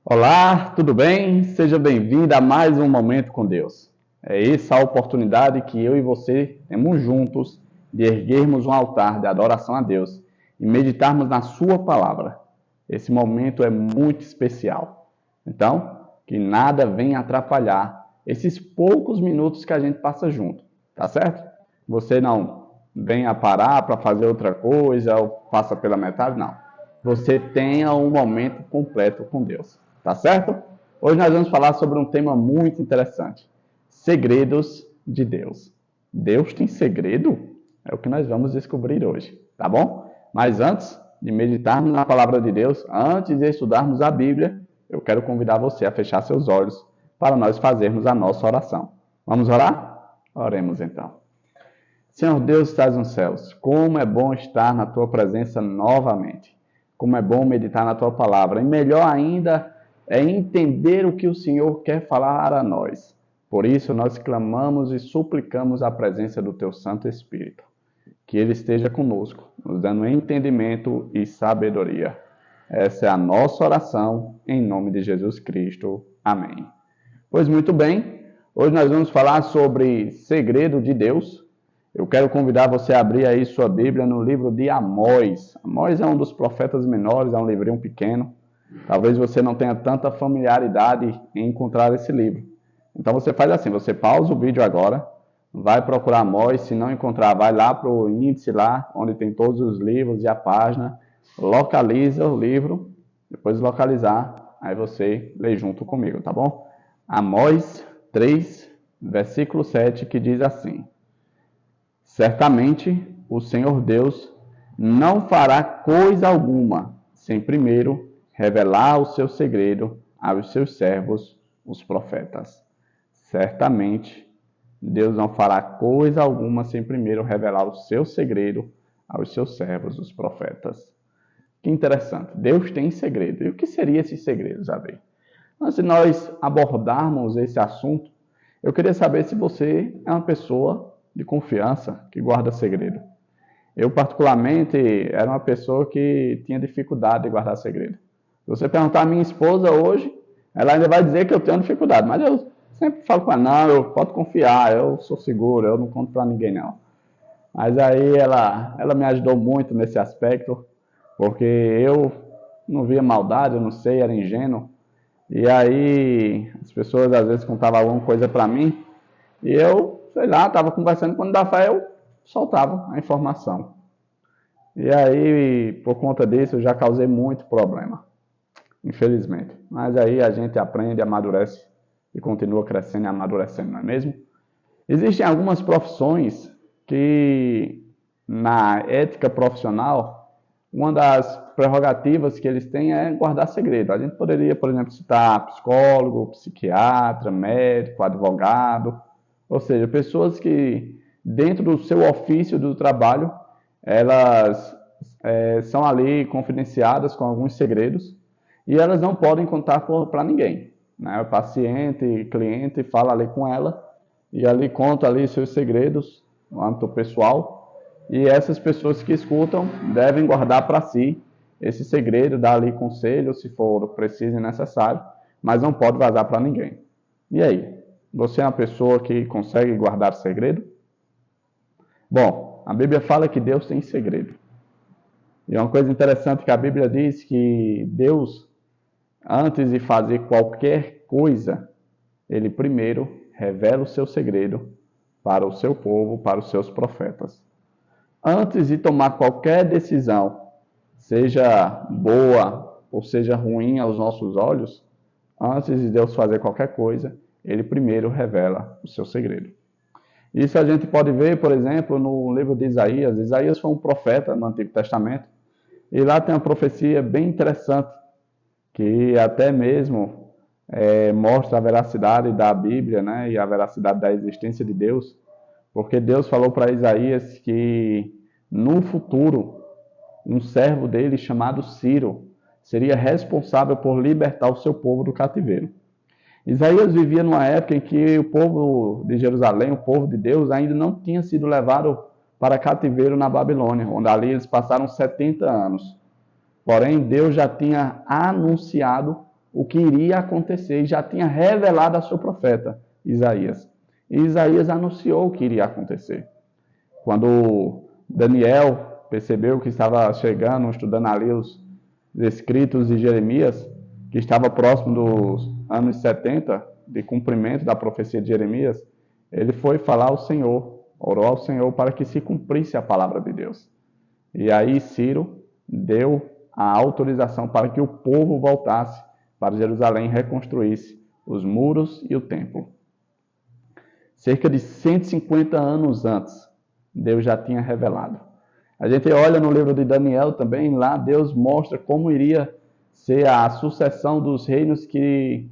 Olá, tudo bem? Seja bem-vindo a mais um Momento com Deus. É essa a oportunidade que eu e você temos juntos de erguermos um altar de adoração a Deus e meditarmos na Sua palavra. Esse momento é muito especial. Então, que nada venha atrapalhar esses poucos minutos que a gente passa junto, tá certo? Você não venha parar para fazer outra coisa ou passa pela metade, não. Você tenha um momento completo com Deus. Tá certo? Hoje nós vamos falar sobre um tema muito interessante: segredos de Deus. Deus tem segredo? É o que nós vamos descobrir hoje, tá bom? Mas antes de meditarmos na palavra de Deus, antes de estudarmos a Bíblia, eu quero convidar você a fechar seus olhos para nós fazermos a nossa oração. Vamos orar? Oremos então. Senhor Deus, estás nos céus, como é bom estar na tua presença novamente. Como é bom meditar na tua palavra. E melhor ainda é entender o que o Senhor quer falar a nós. Por isso, nós clamamos e suplicamos a presença do teu Santo Espírito. Que ele esteja conosco, nos dando entendimento e sabedoria. Essa é a nossa oração, em nome de Jesus Cristo. Amém. Pois muito bem, hoje nós vamos falar sobre segredo de Deus. Eu quero convidar você a abrir aí sua Bíblia no livro de Amós. Amós é um dos profetas menores, é um livrinho pequeno. Talvez você não tenha tanta familiaridade em encontrar esse livro. Então você faz assim, você pausa o vídeo agora, vai procurar Amós, se não encontrar, vai lá para o índice lá, onde tem todos os livros e a página, localiza o livro, depois de localizar, aí você lê junto comigo, tá bom? Amós 3, versículo 7, que diz assim: certamente o Senhor Deus não fará coisa alguma sem primeiro revelar o seu segredo aos seus servos, os profetas. Certamente Deus não fará coisa alguma sem primeiro revelar o seu segredo aos seus servos, os profetas. Que interessante, Deus tem segredo. E o que seria esse segredo, Zabi? Antes de nós abordarmos esse assunto, eu queria saber se você é uma pessoa de confiança que guarda segredo. Eu, particularmente, era uma pessoa que tinha dificuldade de guardar segredo. Se você perguntar à minha esposa hoje, ela ainda vai dizer que eu tenho dificuldade, mas eu sempre falo com ela, não, eu posso confiar, eu sou seguro, eu não conto para ninguém não. Mas aí ela me ajudou muito nesse aspecto, porque eu não via maldade, eu não sei, era ingênuo. E aí as pessoas às vezes contavam alguma coisa para mim, e eu, sei lá, estava conversando, quando dava fé eu soltava a informação. E aí, por conta disso, eu já causei muito problema, infelizmente. Mas aí a gente aprende, amadurece e continua crescendo e amadurecendo, não é mesmo? Existem algumas profissões que, na ética profissional, uma das prerrogativas que eles têm é guardar segredo. A gente poderia, por exemplo, citar psicólogo, psiquiatra, médico, advogado, ou seja, pessoas que, dentro do seu ofício do trabalho, elas são ali confidenciadas com alguns segredos e elas não podem contar para ninguém. Né? O paciente, cliente fala ali com ela e ali conta ali seus segredos no âmbito pessoal, e essas pessoas que escutam devem guardar para si esse segredo, dar ali conselho se for preciso e necessário, mas não pode vazar para ninguém. E aí? Você é uma pessoa que consegue guardar segredo? Bom, a Bíblia fala que Deus tem segredo. E uma coisa interessante que a Bíblia diz que Deus, antes de fazer qualquer coisa, ele primeiro revela o seu segredo para o seu povo, para os seus profetas. Antes de tomar qualquer decisão, seja boa ou seja ruim aos nossos olhos, antes de Deus fazer qualquer coisa, ele primeiro revela o seu segredo. Isso a gente pode ver, por exemplo, no livro de Isaías. Isaías foi um profeta no Antigo Testamento, e lá tem uma profecia bem interessante, que até mesmo mostra a veracidade da Bíblia, né, e a veracidade da existência de Deus, porque Deus falou para Isaías que no futuro um servo dele chamado Ciro seria responsável por libertar o seu povo do cativeiro. Isaías vivia numa época em que o povo de Jerusalém, o povo de Deus, ainda não tinha sido levado para cativeiro na Babilônia, onde ali eles passaram 70 anos. Porém, Deus já tinha anunciado o que iria acontecer e já tinha revelado a seu profeta, Isaías. E Isaías anunciou o que iria acontecer. Quando Daniel percebeu que estava chegando, estudando ali os escritos de Jeremias, que estava próximo dos anos 70, de cumprimento da profecia de Jeremias, ele foi falar ao Senhor, orou ao Senhor para que se cumprisse a palavra de Deus. E aí Ciro deu a autorização para que o povo voltasse para Jerusalém e reconstruísse os muros e o templo. Cerca de 150 anos antes, Deus já tinha revelado. A gente olha no livro de Daniel também, lá Deus mostra como iria ser a sucessão dos reinos que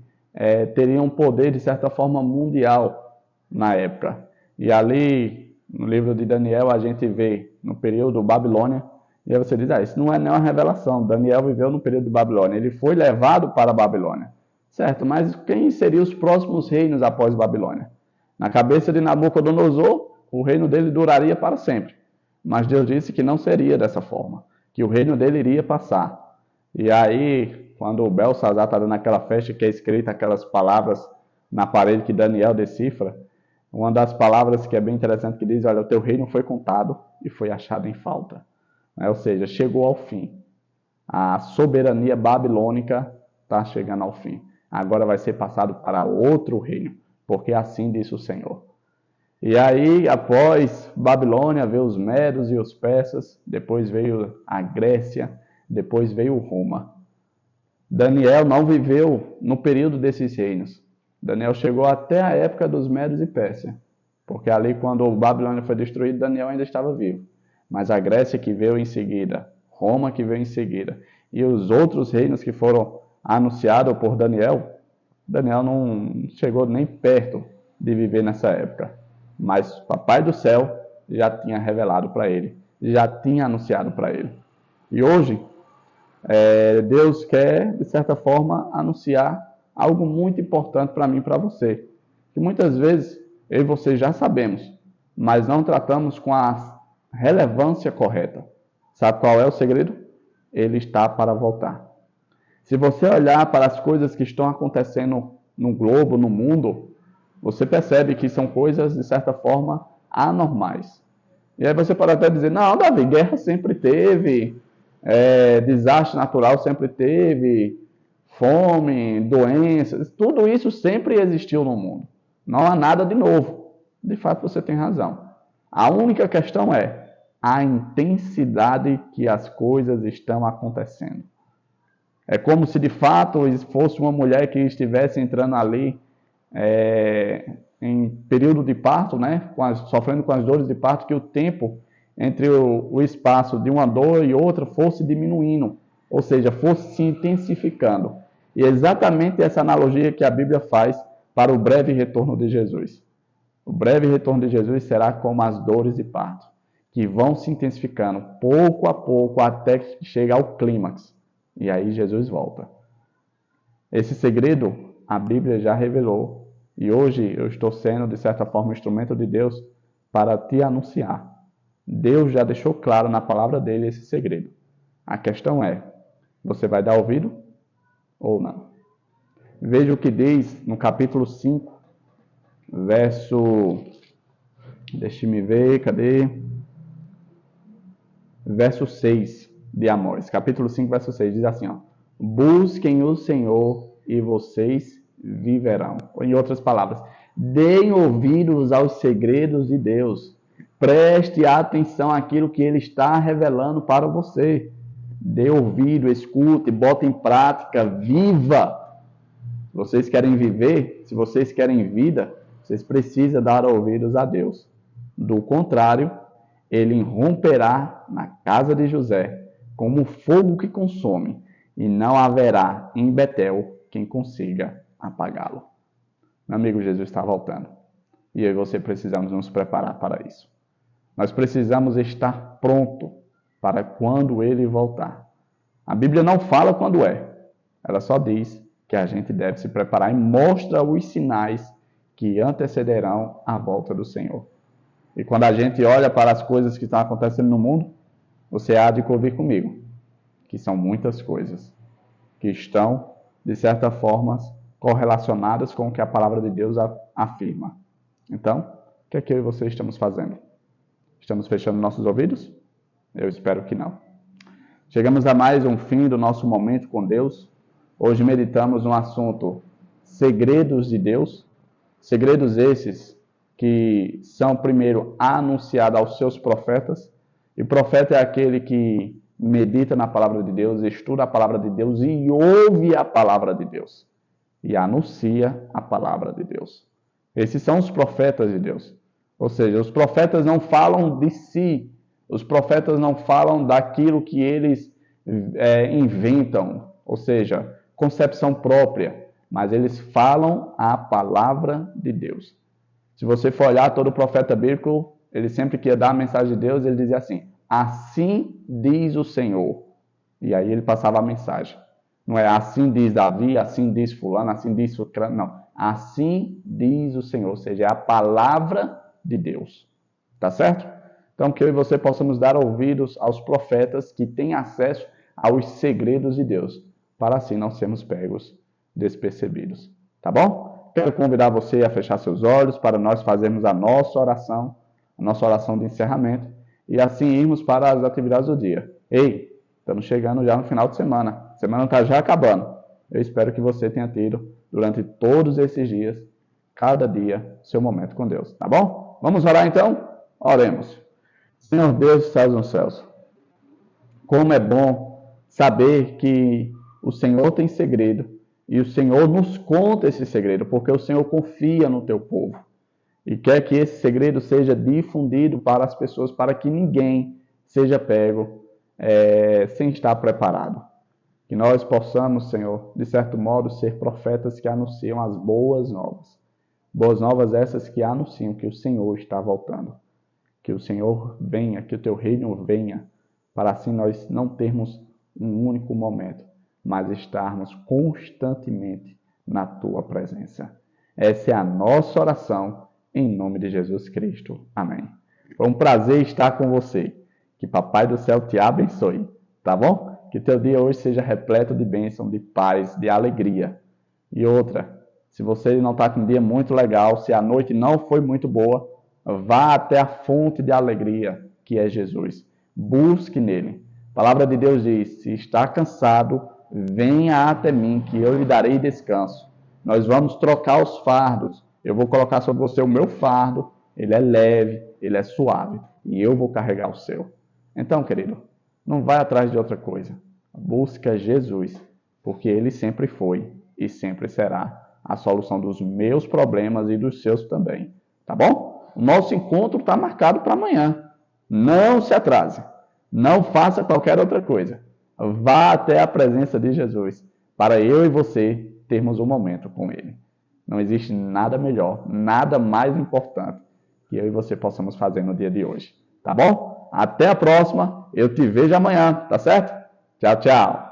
teriam poder, de certa forma, mundial na época. E ali, no livro de Daniel, a gente vê no período Babilônia, e aí você diz, isso não é nem uma revelação, Daniel viveu no período de Babilônia, ele foi levado para a Babilônia. Certo, mas quem seriam os próximos reinos após Babilônia? Na cabeça de Nabucodonosor, o reino dele duraria para sempre. Mas Deus disse que não seria dessa forma, que o reino dele iria passar. E aí, quando o Belsazar está dando aquela festa que é escrita aquelas palavras na parede que Daniel decifra, uma das palavras que é bem interessante que diz, olha, o teu reino foi contado e foi achado em falta. Ou seja, chegou ao fim. A soberania babilônica está chegando ao fim. Agora vai ser passado para outro reino, porque assim disse o Senhor. E aí, após Babilônia, veio os Medos e os Persas, depois veio a Grécia, depois veio Roma. Daniel não viveu no período desses reinos. Daniel chegou até a época dos Medos e Pérsia, porque ali, quando Babilônia foi destruído, Daniel ainda estava vivo. Mas a Grécia que veio em seguida, Roma que veio em seguida, e os outros reinos que foram anunciados por Daniel, Daniel não chegou nem perto de viver nessa época. Mas o Papai do Céu já tinha revelado para ele, já tinha anunciado para ele. E hoje, Deus quer, de certa forma, anunciar algo muito importante para mim e para você. Que muitas vezes eu e você já sabemos, mas não tratamos com a relevância correta. Sabe qual é o segredo? Ele está para voltar. Se você olhar para as coisas que estão acontecendo no globo, no mundo, você percebe que são coisas, de certa forma, anormais. E aí você pode até dizer, não, Davi, guerra sempre teve, desastre natural sempre teve, fome, doenças, tudo isso sempre existiu no mundo. Não há nada de novo. De fato, você tem razão. A única questão é a intensidade que as coisas estão acontecendo. É como se, de fato, fosse uma mulher que estivesse entrando ali em período de parto, né, sofrendo com as dores de parto, que o tempo entre o espaço de uma dor e outra fosse diminuindo, ou seja, fosse se intensificando. E é exatamente essa analogia que a Bíblia faz para o breve retorno de Jesus. O breve retorno de Jesus será como as dores de parto, que vão se intensificando pouco a pouco até que chega ao clímax. E aí Jesus volta. Esse segredo a Bíblia já revelou. E hoje eu estou sendo, de certa forma, um instrumento de Deus para te anunciar. Deus já deixou claro na palavra dele esse segredo. A questão é, você vai dar ouvido ou não? Veja o que diz no capítulo 5, verso... Deixe-me ver, cadê? Verso 6 de Amós. Capítulo 5, verso 6, diz assim, ó. Busquem o Senhor e vocês viverão. Ou, em outras palavras, deem ouvidos aos segredos de Deus. Preste atenção àquilo que Ele está revelando para você. Dê ouvido, escute, bote em prática, viva. Se vocês querem viver, se vocês querem vida, vocês precisam dar ouvidos a Deus. Do contrário, Ele irromperá na casa de José como fogo que consome, e não haverá em Betel quem consiga apagá-lo. Meu amigo, Jesus está voltando. E eu e você precisamos nos preparar para isso. Nós precisamos estar pronto para quando Ele voltar. A Bíblia não fala quando é. Ela só diz que a gente deve se preparar e mostra os sinais que antecederão a volta do Senhor. E quando a gente olha para as coisas que estão acontecendo no mundo, você há de convir comigo, que são muitas coisas que estão de certa forma, correlacionadas com o que a palavra de Deus afirma. Então, o que é que eu e você estamos fazendo? Estamos fechando nossos ouvidos? Eu espero que não. Chegamos a mais um fim do nosso momento com Deus. Hoje meditamos no assunto segredos de Deus. Segredos esses que são primeiro anunciados aos seus profetas. E profeta é aquele que medita na palavra de Deus, estuda a palavra de Deus e ouve a palavra de Deus. E anuncia a palavra de Deus. Esses são os profetas de Deus. Ou seja, os profetas não falam de si. Os profetas não falam daquilo que eles inventam. Ou seja, concepção própria. Mas eles falam a palavra de Deus. Se você for olhar todo profeta bíblico, ele sempre que ia dar a mensagem de Deus, ele dizia assim: assim diz o Senhor. E aí ele passava a mensagem. Não é assim diz Davi, assim diz fulano, assim diz fulano. Não. Assim diz o Senhor. Ou seja, é a palavra de Deus. Tá certo? Então, que eu e você possamos dar ouvidos aos profetas que têm acesso aos segredos de Deus, para assim não sermos pegos despercebidos. Tá bom? Quero convidar você a fechar seus olhos para nós fazermos a nossa oração de encerramento, e assim irmos para as atividades do dia. Ei, estamos chegando já no final de semana. A semana está já acabando. Eu espero que você tenha tido, durante todos esses dias, cada dia, seu momento com Deus. Tá bom? Vamos orar então? Oremos. Senhor Deus que estás nos céus, como é bom saber que o Senhor tem segredo e o Senhor nos conta esse segredo, porque o Senhor confia no teu povo e quer que esse segredo seja difundido para as pessoas, para que ninguém seja pego sem estar preparado. Que nós possamos, Senhor, de certo modo, ser profetas que anunciam as boas novas. Boas novas essas que anunciam que o Senhor está voltando. Que o Senhor venha, que o teu reino venha, para assim nós não termos um único momento, mas estarmos constantemente na tua presença. Essa é a nossa oração, em nome de Jesus Cristo. Amém. Foi um prazer estar com você. Que Papai do Céu te abençoe, tá bom? Que teu dia hoje seja repleto de bênção, de paz, de alegria. E outra, se você não está com um dia muito legal, se a noite não foi muito boa, vá até a fonte de alegria, que é Jesus. Busque nele. A palavra de Deus diz: se está cansado, venha até mim, que eu lhe darei descanso. Nós vamos trocar os fardos. Eu vou colocar sobre você o meu fardo. Ele é leve, ele é suave. E eu vou carregar o seu. Então, querido, não vai atrás de outra coisa. Busca Jesus, porque ele sempre foi e sempre será a solução dos meus problemas e dos seus também. Tá bom? O nosso encontro está marcado para amanhã. Não se atrase. Não faça qualquer outra coisa. Vá até a presença de Jesus, para eu e você termos um momento com ele. Não existe nada melhor, nada mais importante que eu e você possamos fazer no dia de hoje. Tá bom? Até a próxima. Eu te vejo amanhã, tá certo? Tchau, tchau.